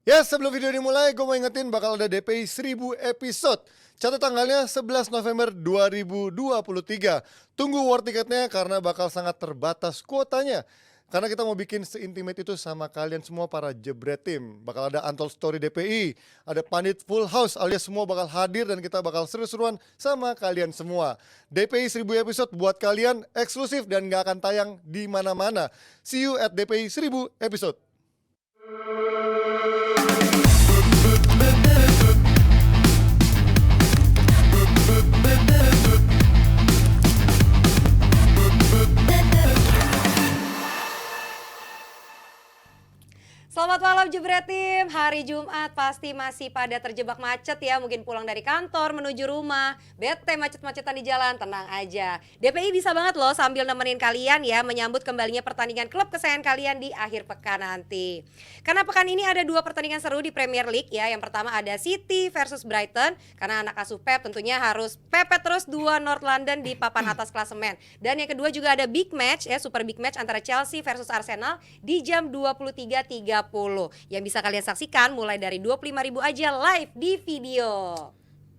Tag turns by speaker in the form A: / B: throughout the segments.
A: Ya, sebelum video dimulai, gue mau ingetin bakal ada DPI 1000 episode. Catat tanggalnya 11 November 2023. Tunggu war tiketnya karena bakal sangat terbatas kuotanya. Karena kita mau bikin se-intimate itu sama kalian semua para jebret tim. Bakal ada Untold Story DPI, ada Pandit Full House alias semua bakal hadir dan kita bakal seru-seruan sama kalian semua. DPI 1000 episode buat kalian eksklusif dan gak akan tayang di mana-mana. See you at DPI 1000 episode.
B: Selamat malam Jebret Tim, hari Jumat pasti masih pada terjebak macet ya. Mungkin pulang dari kantor menuju rumah, bete macet-macetan di jalan, tenang aja. DPI bisa banget loh sambil nemenin kalian ya menyambut kembalinya pertandingan klub kesayangan kalian di akhir pekan nanti. Karena pekan ini ada dua pertandingan seru di Premier League ya. Yang pertama ada City versus Brighton, karena anak asuh Pep tentunya harus pepet terus dua North London di papan atas klasemen. Dan yang kedua juga ada big match ya, super big match antara Chelsea versus Arsenal di jam 23.30 yang bisa kalian saksikan mulai dari 25.000 aja live di video.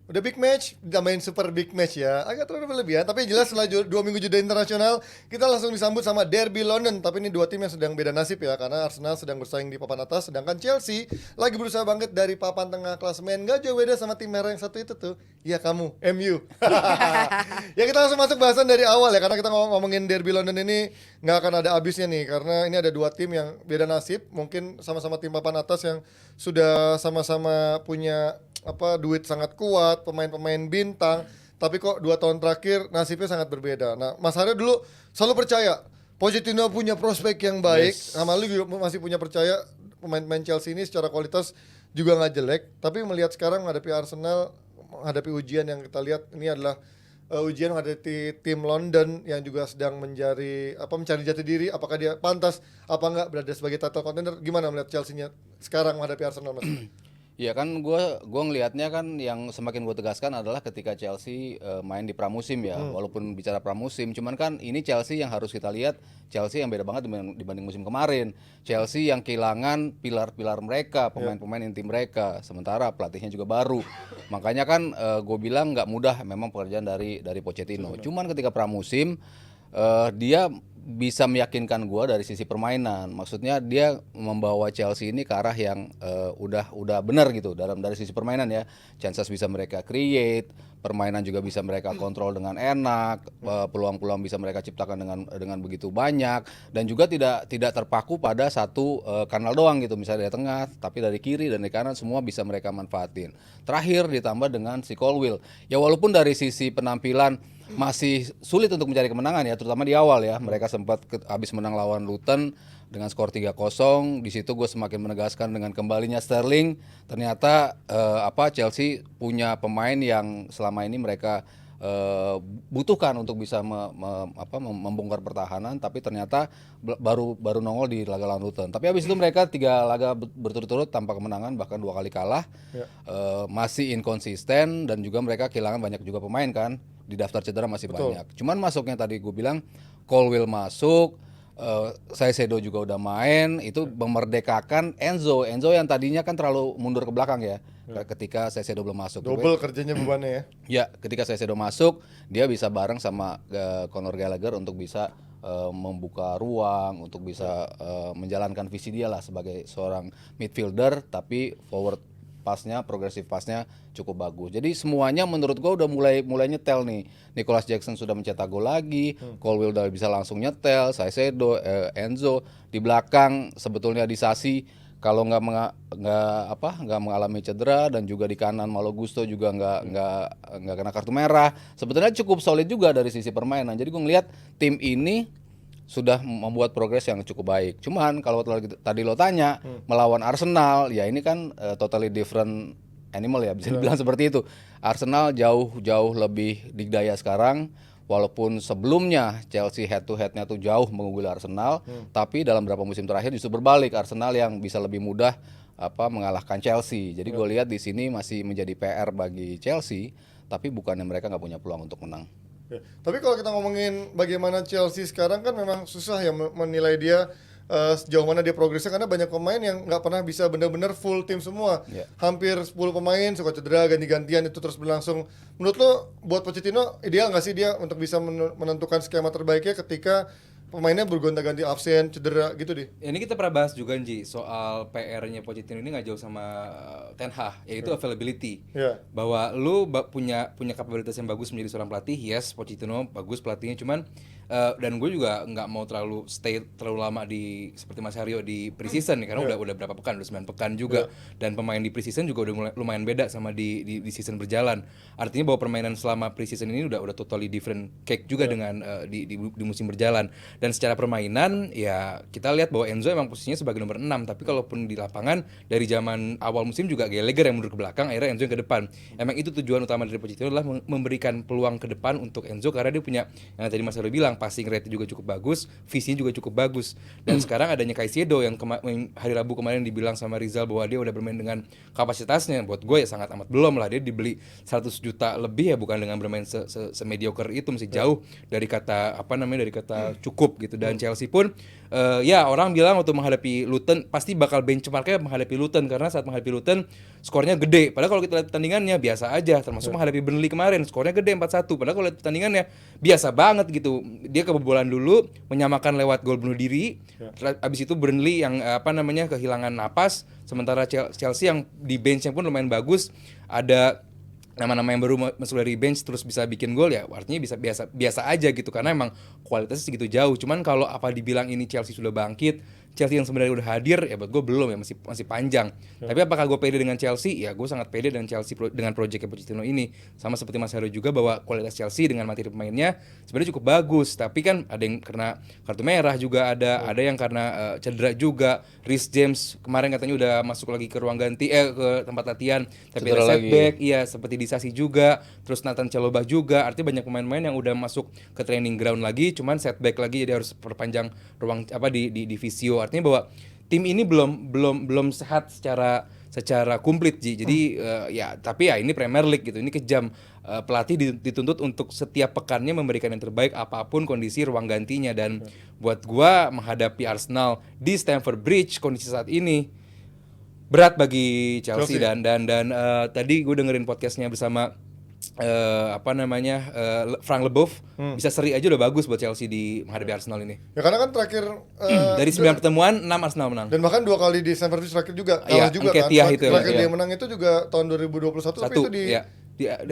A: Udah big match, ditambahin super big match ya. Agak terlalu berlebihan, tapi jelas setelah 2 minggu jeda internasional, kita langsung disambut sama Derby London. Tapi ini dua tim yang sedang beda nasib ya, karena Arsenal sedang bersaing di papan atas, sedangkan Chelsea lagi berusaha bangkit dari papan tengah klasemen. Gak jauh beda sama tim merah yang satu itu tuh. Ya kamu, MU. Ya kita langsung masuk bahasan dari awal ya, karena kita ngomongin Derby London ini nggak akan ada habisnya nih, karena ini ada dua tim yang beda nasib. Mungkin sama-sama tim papan atas yang sudah sama-sama punya duit sangat kuat, pemain-pemain bintang, tapi kok 2 tahun terakhir nasibnya sangat berbeda. Nah, Mas Haryo dulu selalu percaya Pochettino punya prospek yang baik, sama lu juga masih punya percaya pemain-pemain Chelsea ini secara kualitas juga nggak jelek, tapi melihat sekarang menghadapi Arsenal, menghadapi ujian yang kita lihat ini adalah ujian menghadapi tim London yang juga sedang mencari jati diri, apakah dia pantas apa enggak berada sebagai title contender. Gimana melihat Chelsea-nya sekarang menghadapi Arsenal, Mas?
C: Ya kan gua ngelihatnya kan yang semakin gue tegaskan adalah ketika Chelsea main di pramusim ya. Walaupun bicara pramusim, cuman kan ini Chelsea yang harus kita lihat, Chelsea yang beda banget dibanding musim kemarin. Chelsea yang kehilangan pilar-pilar mereka, pemain-pemain inti mereka, sementara pelatihnya juga baru. Makanya kan gue bilang nggak mudah memang pekerjaan dari Pochettino. Cuman ketika pramusim dia bisa meyakinkan gue dari sisi permainan. Maksudnya dia membawa Chelsea ini ke arah yang udah benar gitu dari sisi permainan ya. Chances bisa mereka create, permainan juga bisa mereka kontrol dengan enak, peluang-peluang bisa mereka ciptakan dengan begitu banyak, dan juga tidak terpaku pada satu kanal doang gitu. Misalnya dari tengah, tapi dari kiri dan dari kanan semua bisa mereka manfaatin. Terakhir ditambah dengan si Colwill. Ya walaupun dari sisi penampilan masih sulit untuk mencari kemenangan ya, terutama di awal ya. Mereka sempat habis menang lawan Luton dengan skor 3-0. Di situ gue semakin menegaskan dengan kembalinya Sterling. Ternyata Chelsea punya pemain yang selama ini mereka butuhkan untuk bisa membongkar pertahanan, tapi ternyata baru nongol di laga lawan Luton. Tapi habis itu mereka 3 laga berturut-turut tanpa kemenangan, bahkan 2 kali kalah. Masih inkonsisten dan juga mereka kehilangan banyak juga pemain kan. Di daftar cedera masih banyak. Cuman masuknya tadi gue bilang Colwill masuk, Caicedo juga udah main, itu memerdekakan Enzo yang tadinya kan terlalu mundur ke belakang ya. Ketika Caicedo belum masuk.
A: Double kerjanya bebannya ya.
C: Ya, ketika Caicedo masuk, dia bisa bareng sama Conor Gallagher untuk bisa membuka ruang, untuk bisa menjalankan visi dia lah sebagai seorang midfielder, tapi forward pasnya, progresif pasnya cukup bagus. Jadi semuanya menurut gua udah mulai nyetel nih. Nicholas Jackson sudah mencetak gol lagi, Colwill udah bisa langsung nyetel, Caicedo, Enzo di belakang sebetulnya di Sasi kalau nggak mengalami cedera, dan juga di kanan Malo Gusto juga nggak kena kartu merah. Sebetulnya cukup solid juga dari sisi permainan. Jadi gua ngelihat tim ini sudah membuat progres yang cukup baik. Cuman kalau tadi lo tanya melawan Arsenal, ya ini kan totally different animal ya, bisa dibilang seperti itu. Arsenal jauh lebih digdaya sekarang, walaupun sebelumnya Chelsea head to headnya tuh jauh mengungguli Arsenal, tapi dalam beberapa musim terakhir justru berbalik, Arsenal yang bisa lebih mudah mengalahkan Chelsea. Jadi gue lihat di sini masih menjadi PR bagi Chelsea, tapi bukannya mereka nggak punya peluang untuk menang.
A: Ya. Tapi kalau kita ngomongin bagaimana Chelsea sekarang kan memang susah ya menilai dia sejauh mana dia progresnya, karena banyak pemain yang nggak pernah bisa benar-benar full tim semua.
C: Iya.
A: Hampir 10 pemain suka cedera, ganti-gantian, itu terus berlangsung. Menurut lo buat Pochettino ideal nggak sih dia untuk bisa menentukan skema terbaiknya ketika pemainnya bergonta-ganti absen, cedera gitu deh?
D: Ini kita pernah bahas juga Ji soal PR-nya Pochettino ini nggak jauh sama Ten Hag, yaitu availability.
A: Iya.
D: Bahwa lu punya kapabilitas yang bagus menjadi seorang pelatih, yes Pochettino bagus pelatihnya, cuman dan gue juga nggak mau terlalu stay terlalu lama di seperti Mas Haryo di preseason nih, karena udah berapa pekan, udah 9 pekan juga, dan pemain di preseason juga udah lumayan beda sama di season berjalan. Artinya bahwa permainan selama preseason ini udah totally different cake juga dengan di musim berjalan. Dan secara permainan ya kita lihat bahwa Enzo emang posisinya sebagai nomor 6, tapi kalaupun di lapangan dari zaman awal musim juga Gallagher yang mundur ke belakang, akhirnya Enzo yang ke depan. Emang itu tujuan utama dari Pochettino adalah memberikan peluang ke depan untuk Enzo, karena dia punya yang tadi Mas Haryo bilang, passing rate juga cukup bagus, visinya juga cukup bagus. Dan sekarang adanya Caicedo yang hari Rabu kemarin dibilang sama Rizal bahwa dia udah bermain dengan kapasitasnya, buat gue ya sangat amat belum lah. Dia dibeli 100 juta lebih ya, bukan dengan bermain semediocre itu, masih jauh dari kata cukup gitu. Dan Chelsea pun ya orang bilang waktu menghadapi Luton pasti bakal benchmarknya menghadapi Luton, karena saat menghadapi Luton skornya gede, padahal kalau kita lihat pertandingannya biasa aja, termasuk menghadapi Burnley kemarin skornya gede 4-1, padahal kalau lihat pertandingannya biasa banget gitu. Dia kebobolan dulu, menyamakan lewat gol bunuh diri, abis itu Burnley yang kehilangan napas, sementara Chelsea yang di benchnya pun lumayan bagus, ada nama-nama yang baru masuk dari bench terus bisa bikin gol, ya artinya bisa biasa aja gitu, karena emang kualitasnya segitu jauh. Cuman kalau apa dibilang ini Chelsea sudah bangkit, Chelsea yang sebenarnya udah hadir, ya buat gue belum, ya masih panjang. Tapi apakah gue pede dengan Chelsea? Ya gue sangat pede dengan Chelsea dengan proyeknya Pochettino ini. Sama seperti Mas Heru juga, bahwa kualitas Chelsea dengan materi pemainnya sebenarnya cukup bagus. Tapi kan ada yang kena kartu merah juga, ada yang karena cedera juga. Reece James kemarin katanya udah masuk lagi ke ruang ganti, ke tempat latihan, tapi ada setback. Iya, seperti Disasi juga. Terus Nathan Chalobah juga. Artinya banyak pemain-pemain yang udah masuk ke training ground lagi, cuman setback lagi, jadi harus perpanjang ruang di visio. Artinya bahwa tim ini belum sehat secara komplit, Ji. Jadi ya tapi ya ini Premier League gitu. Ini kejam. Pelatih dituntut untuk setiap pekannya memberikan yang terbaik apapun kondisi ruang gantinya, dan buat gua menghadapi Arsenal di Stamford Bridge kondisi saat ini berat bagi Chelsea. Dan tadi gue dengerin podcastnya bersama Frank Leboeuf, bisa seri aja udah bagus buat Chelsea di menghadapi Arsenal ini.
A: Ya karena kan terakhir
D: dari 9 pertemuan 6 Arsenal menang.
A: Dan bahkan 2 kali di Stamford Bridge terakhir juga
D: Iya,
A: kalah juga kan.
D: itu
A: Terakhir
D: ya.
A: dia menang itu juga tahun 2021, tapi itu di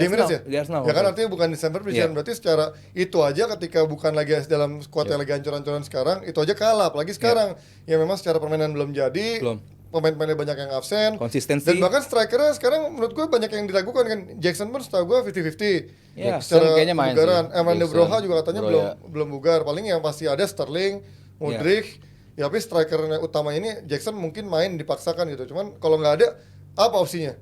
A: Emirates ya?
D: Di Arsenal.
A: Ya kan artinya bukan di Stamford Bridge, kan berarti secara itu aja ketika bukan lagi dalam squad yang lagi hancur-hancuran sekarang, itu aja kalah. Apalagi sekarang ya memang secara permainan belum jadi. Pemain-pemainnya banyak yang absen,
D: konsistensi,
A: dan bahkan strikernya sekarang menurut gue banyak yang diragukan kan. Jackson pun setahu gue 50-50.
C: Ya,
A: secara
C: kayaknya main
A: kebugaran.
C: sih.
A: Amanda
C: Jackson,
A: Broha juga katanya belum bugar. Paling yang pasti ada Sterling, Mudryk. Ya tapi strikernya utama ini Jackson mungkin main dipaksakan gitu. Cuman kalau nggak ada, apa opsinya?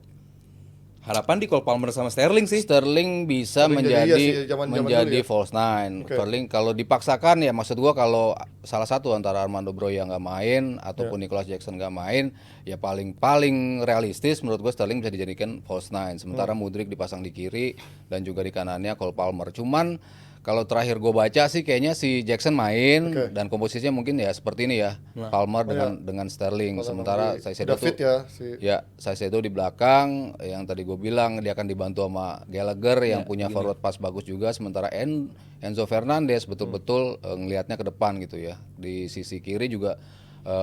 D: Harapan di Cole Palmer sama Sterling sih.
C: Sterling bisa
A: Tapi
C: menjadi
A: dulu ya.
C: false nine. Sterling kalau dipaksakan, ya maksud gua kalau salah satu antara Armando Broja nggak main ataupun Nicholas Jackson nggak main, ya paling realistis menurut gua Sterling bisa dijadikan false nine. Sementara Mudryk dipasang di kiri dan juga di kanannya Cole Palmer. Cuman kalau terakhir gue baca sih kayaknya si Jackson main dan komposisinya mungkin ya seperti ini ya, Palmer dengan Sterling. Sementara Caicedo Caicedo di belakang, yang tadi gue bilang dia akan dibantu sama Gallagher yang punya forward pass bagus juga. Sementara Enzo Fernandez betul-betul ngelihatnya ke depan gitu ya. Di sisi kiri juga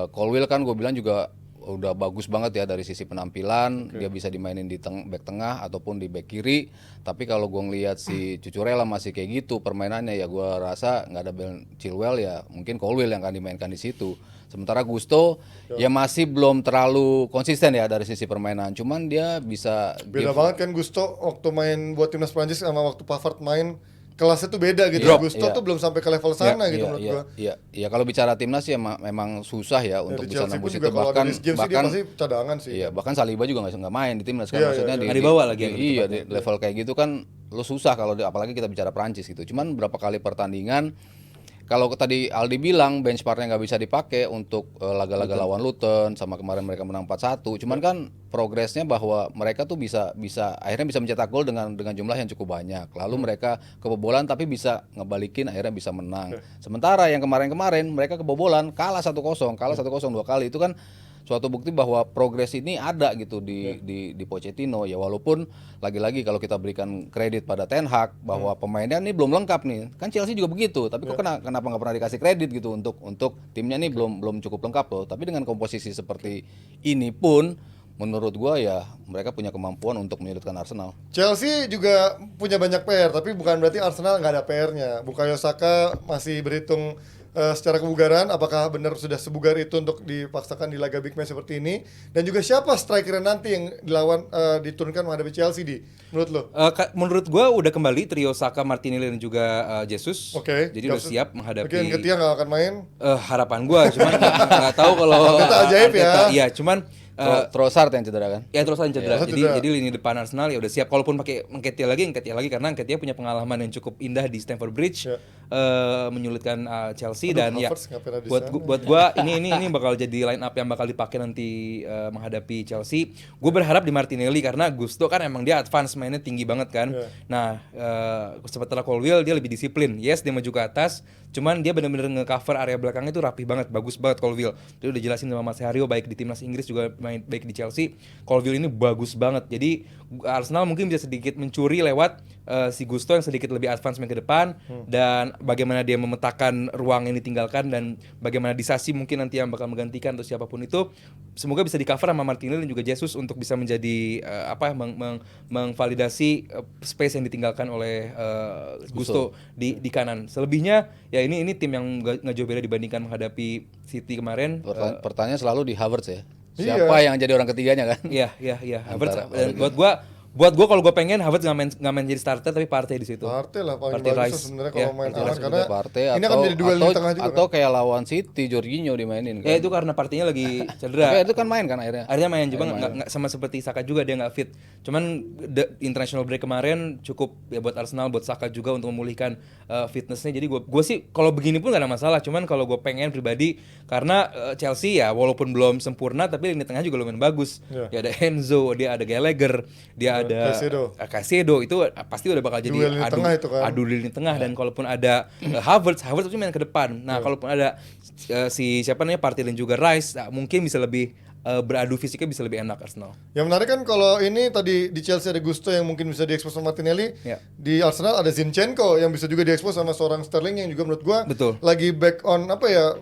C: Colwill kan gue bilang juga udah bagus banget ya dari sisi penampilan. Dia bisa dimainin di back tengah ataupun di back kiri. Tapi kalau gue ngelihat si Cucurella masih kayak gitu permainannya, ya gue rasa nggak ada Ben Chilwell, ya mungkin Colwill yang akan dimainkan di situ. Sementara Gusto ya masih belum terlalu konsisten ya dari sisi permainan. Cuman dia bisa
A: beda banget kan Gusto waktu main buat timnas Prancis sama waktu Pavard main. Kelasnya tuh beda gitu. Gusto tuh belum sampai ke level sana gitu menurut gua.
C: Iya, kalau bicara timnas ya memang susah ya untuk bisa nembus itu.
A: Bahkan dia pasti cadangan sih.
C: Iya, bahkan Saliba juga nggak main di timnas kan, maksudnya
D: di bawah lagi.
C: Di level kayak gitu kan lo susah kalau apalagi kita bicara Prancis gitu. Cuman berapa kali pertandingan kalau tadi Aldi bilang benchmarknya nggak bisa dipakai untuk laga-laga lawan Luton sama kemarin mereka menang 4-1. Cuman kan progresnya bahwa mereka tuh bisa akhirnya bisa mencetak gol dengan jumlah yang cukup banyak. Lalu mereka kebobolan tapi bisa ngebalikin akhirnya bisa menang. Sementara yang kemarin-kemarin mereka kebobolan kalah 1-0 2 kali. Itu kan suatu bukti bahwa progres ini ada gitu di Pochettino ya, walaupun lagi-lagi kalau kita berikan kredit pada Ten Hag bahwa pemainnya ini belum lengkap nih, kan Chelsea juga begitu, tapi kok kenapa nggak pernah dikasih kredit gitu untuk timnya ini belum cukup lengkap loh. Tapi dengan komposisi seperti ini pun menurut gua ya mereka punya kemampuan untuk menyulitkan Arsenal.
A: Chelsea juga punya banyak PR, tapi bukan berarti Arsenal nggak ada PR-nya. Bukayo Saka masih berhitung secara kebugaran, apakah benar sudah sebugar itu untuk dipaksakan di laga big match seperti ini? Dan juga siapa striker nanti yang diturunkan menghadapi Chelsea menurut lo?
D: Menurut gue udah kembali trio Saka, Martinelli dan juga Jesus.
A: Oke.
D: Jadi udah siap menghadapi.
A: Mungkin Nketiah nggak akan main.
D: Harapan gue, cuman nggak tahu kalau.
A: Arteta ajaib ya.
D: Iya, cuman
C: Trossard yang cedera kan?
D: ya terus cedera.
A: Iya,
D: Jadi lini depan Arsenal ya udah siap. Kalaupun pakai Nketiah lagi karena Nketiah punya pengalaman yang cukup indah di Stamford Bridge, menyulitkan Chelsea. Dan ya buat gua ini bakal jadi line up yang bakal dipakai nanti menghadapi Chelsea. Gue berharap di Martinelli karena Gusto kan emang dia advance mainnya tinggi banget kan. Nah, sementara Colwill dia lebih disiplin. Yes, dia maju ke atas, cuman dia benar-benar nge-cover area belakangnya itu rapi banget, bagus banget Colwill. Dia udah jelasin sama Mas Hario baik di timnas Inggris juga main baik di Chelsea. Colwill ini bagus banget. Jadi Arsenal mungkin bisa sedikit mencuri lewat si Gusto yang sedikit lebih advance main ke depan, dan bagaimana dia memetakan ruang yang ditinggalkan dan bagaimana Disasi mungkin nanti yang bakal menggantikan atau siapapun itu, semoga bisa di-cover sama Martinelli dan juga Jesus untuk bisa menjadi mengvalidasi space yang ditinggalkan oleh Gusto di kanan. Selebihnya ya ini tim yang nggak jauh beda dibandingkan menghadapi City kemarin.
C: Pertanyaan selalu di Havertz ya. Siapa yang jadi orang ketiganya kan?
D: Iya. Havertz. Dan buat gua kalau gua pengen Havertz nggak main jadi starter tapi Partey di situ.
A: Partey lah paling
D: Partey
A: bagus
D: Rice.
A: sebenarnya kalau main anak, karena
C: Partey
A: ini akan menjadi duel di tengah juga.
C: Atau kayak lawan City Jorginho dimainin kan.
D: Ya itu karena Parteynya lagi cedera.
C: Tapi itu kan main kan akhirnya.
D: Akhirnya main juga nggak sama seperti Saka juga, dia nggak fit. Cuman international break kemarin cukup ya buat Arsenal, buat Saka juga untuk memulihkan fitnessnya. Jadi gue sih kalau begini pun nggak ada masalah. Cuman kalau gue pengen pribadi karena Chelsea ya walaupun belum sempurna tapi lini tengah juga lumayan bagus. Ya ada Enzo, dia ada Gallagher, dia ada Caicedo, itu pasti udah bakal jadi adu di lini tengah. Dan kalaupun ada Havertz pasti main ke depan. Nah kalaupun ada si siapa namanya Partey dan juga Rice, mungkin bisa lebih beradu fisiknya bisa lebih enak Arsenal.
A: Yang menarik kan kalau ini tadi di Chelsea ada Gusto yang mungkin bisa diekspos sama Martinelli. Di Arsenal ada Zinchenko yang bisa juga diekspos sama seorang Sterling yang juga menurut gua lagi back on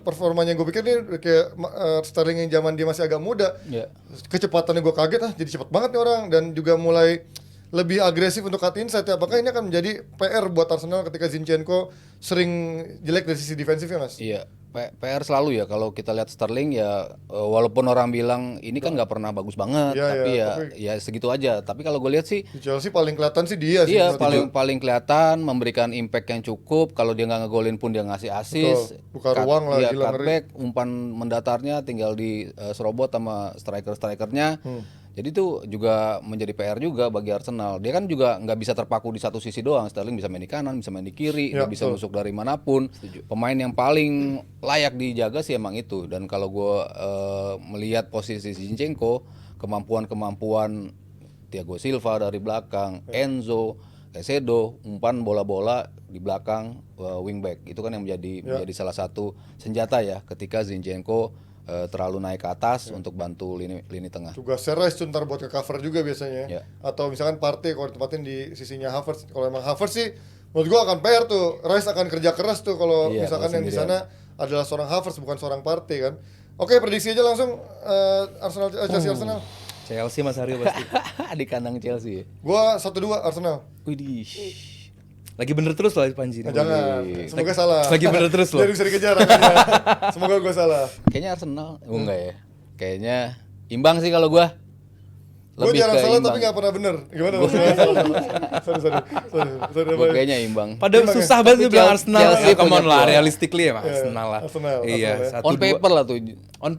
A: performanya. Gue pikir nih kayak Sterling yang zaman dia masih agak muda. Kecepatannya gue kaget jadi cepet banget nih orang, dan juga mulai lebih agresif untuk cut inside. Apakah ini akan menjadi PR buat Arsenal ketika Zinchenko sering jelek dari sisi defensifnya, Mas?
C: Iya, PR selalu ya kalau kita lihat Sterling ya, walaupun orang bilang ini kan nggak pernah bagus banget, tapi ya segitu aja. Tapi kalau gue lihat sih
A: di Chelsea paling kelihatan sih dia sih.
C: Iya, paling kelihatan memberikan impact yang cukup. Kalau dia nggak ngegolin pun dia ngasih assist.
A: Buka ruang lah, gila,
C: cutback, umpan mendatarnya tinggal di serobot sama strikernya. Jadi itu juga menjadi PR juga bagi Arsenal. Dia kan juga nggak bisa terpaku di satu sisi doang. Sterling bisa main di kanan, bisa main di kiri, dia bisa masuk dari manapun. Pemain yang paling layak dijaga sih emang itu. Dan kalau gue melihat posisi Zinchenko, kemampuan Thiago Silva dari belakang, Enzo, Caicedo, umpan bola-bola di belakang wingback, itu kan yang menjadi salah satu senjata ya ketika Zinchenko terlalu naik ke atas untuk bantu lini tengah.
A: Tugasnya Rice tuh ntar buat ke cover juga biasanya. Atau misalkan Partey kalau ditempatin di sisinya Havertz. Kalau emang Havertz sih menurut gua akan PR tuh. Rice akan kerja keras tuh kalau misalkan yang di sana adalah seorang Havertz bukan seorang Partey kan. Oke, prediksi aja langsung Arsenal.
D: Chelsea Mas Aryo pasti.
C: Di kandang Chelsea.
A: Gua 1-2 Arsenal.
C: Widih.
D: Lagi bener terus loh Panji.
A: Jangan, semoga salah.
D: Lagi bener terus loh.
A: Jadi bisa dikejar. Semoga gue salah.
C: Kayaknya Arsenal, enggak ya. Kayaknya imbang sih kalau gue.
A: Gue jarang salah tapi gak pernah bener. Gimana? Sorry.
C: Gue kayaknya imbang.
D: Padahal susah banget bilang Arsenal.
C: Chelsea
D: Come on
C: punya
D: lah,
C: peluang.
D: realistically ya Arsenal lah. Iya,
C: On paper lah tuh.
D: On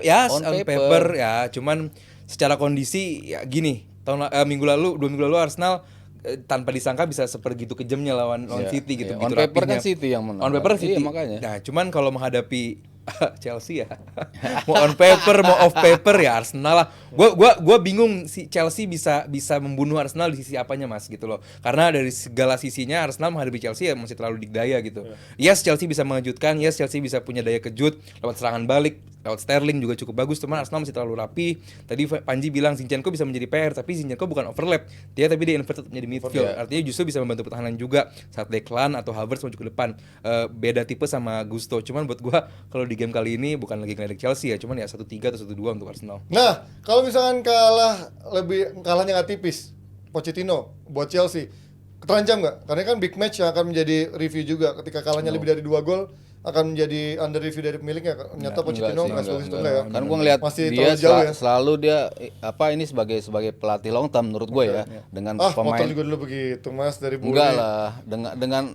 D: paper ya, cuman secara kondisi ya gini. Dua minggu lalu Arsenal tanpa disangka bisa sepergitu kejamnya lawan
C: Iya,
D: City gitu.
C: iya. On
D: begitu
C: paper kan
D: rapihnya.
C: City yang menang.
D: On paper
C: Iya,
D: City.
C: makanya.
D: Nah, cuman kalau menghadapi Chelsea ya, mau on paper mau off paper ya Arsenal lah. Gua bingung si Chelsea bisa membunuh Arsenal di sisi apanya Mas gitu loh. Karena dari segala sisinya Arsenal menghadapi Chelsea ya masih terlalu dikdaya gitu. Yes, Chelsea bisa mengejutkan, yes Chelsea bisa punya daya kejut lewat serangan balik, lewat Sterling juga cukup bagus, cuman Arsenal masih terlalu rapi. Tadi Panji bilang Zinchenko bisa menjadi PR, tapi Zinchenko bukan overlap. Dia tapi dia inverted menjadi midfield. Artinya justru bisa membantu pertahanan juga saat Declan atau Havertz maju ke depan. Beda tipe sama Gusto. Cuman buat gua kalau di game kali ini bukan lagi ngeledek Chelsea ya, cuman ya 1-3 atau 1-2 untuk Arsenal.
A: Nah, kalau misalkan kalahnya nggak tipis, Pochettino buat Chelsea terancam nggak? Karena kan big match yang akan menjadi review juga. Ketika kalahnya lebih dari 2 gol akan menjadi under review dari pemiliknya. Ternyata Pochettino nggak sebagus itu ya.
C: Kan gue ngeliat
A: Masih
C: dia
A: terlalu jauh ya.
C: selalu dia ini sebagai pelatih long term menurut gue ya, dengan
A: Motor
C: pemain.
A: juga dulu begitu Mas dari Buri.
C: Enggak lah,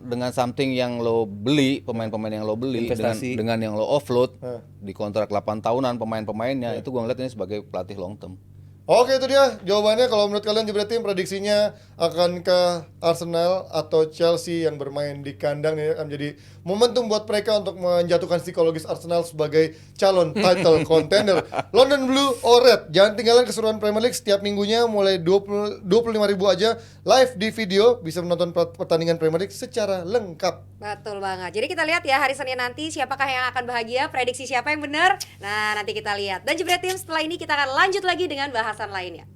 C: dengan something yang lo beli, pemain-pemain yang lo beli,
D: Investasi.
C: dengan yang lo offload di kontrak 8 tahunan pemain-pemainnya, itu gue ngeliat ini sebagai pelatih long term.
A: Oke, itu dia jawabannya. Kalau menurut kalian Jebret Tim, prediksinya akankah Arsenal atau Chelsea yang bermain di kandang ini akan menjadi momentum buat mereka untuk menjatuhkan psikologis Arsenal sebagai calon title contender. London Blue or Red, jangan tinggalkan keseruan Premier League setiap minggunya mulai 25.000 aja live di video, bisa menonton pertandingan Premier League secara lengkap.
B: Betul banget. Jadi kita lihat ya hari Senin nanti siapakah yang akan bahagia, prediksi siapa yang benar. Nah, nanti kita lihat. Dan Jebret Tim, setelah ini kita akan lanjut lagi dengan bahasan lainnya.